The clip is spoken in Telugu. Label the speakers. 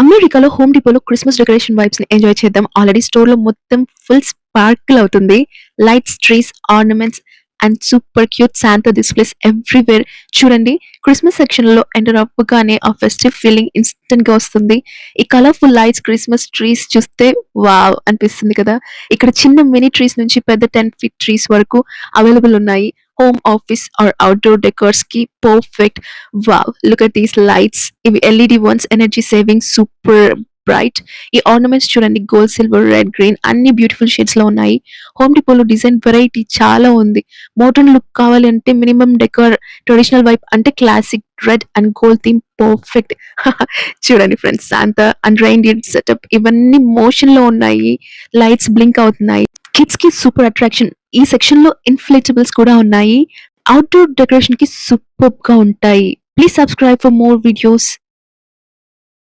Speaker 1: అమెరికాలో హోమ్ డిపోలో క్రిస్మస్ డెకరేషన్ వైబ్స్ ని ఎంజాయ్ చేద్దాం. ఆల్రెడీ స్టోర్ లో మొత్తం ఫుల్ స్పార్కిల్ అవుతుంది. Lights, trees, ornaments and super cute Santa displays everywhere. చూడండి, క్రిస్మస్ సెక్షన్ లో ఎంటర్ అవ్వగానే ఆ ఫెస్టివ్ ఫీలింగ్ ఇన్స్టెంట్ గా వస్తుంది. ఈ కలర్ఫుల్ లైట్స్, క్రిస్మస్ ట్రీస్ చూస్తే వావ్ అనిపిస్తుంది కదా. ఇక్కడ చిన్న మినీ ట్రీస్ నుంచి పెద్ద 10 feet ట్రీస్ వరకు అవైలబుల్ ఉన్నాయి. Home, office or outdoor decors కి perfect. Wow, look at these lights. ఇవి LED ones, energy saving, super bright. ఈ ఆర్నమెంట్స్ చూడండి, గోల్డ్, సిల్వర్, రెడ్, గ్రీన్ అన్ని బ్యూటిఫుల్ షేడ్స్ లో ఉన్నాయి. హోమ్ డిపోలో డిజైన్ వెరైటీ చాలా ఉంది. మోడర్న్ లుక్ కావాలి అంటే మినిమం డెకర్, ట్రెడిషనల్ వైప్ అంటే classic red and gold theme perfect. చూడండి ఫ్రెండ్స్, శాంతా అండ్ రెయిన్డియర్ సెటప్ ఇవన్నీ మోషన్ లో ఉన్నాయి. లైట్స్ బ్లింక్ అవుతున్నాయి. కిడ్స్ కి సూపర్ అట్రాక్షన్. ఈ సెక్షన్ లో ఇన్ఫ్లేటబుల్స్ కూడా ఉన్నాయి. అవుట్డోర్ డెకరేషన్ కి సూపర్ గా ఉంటాయి. Please subscribe for more videos.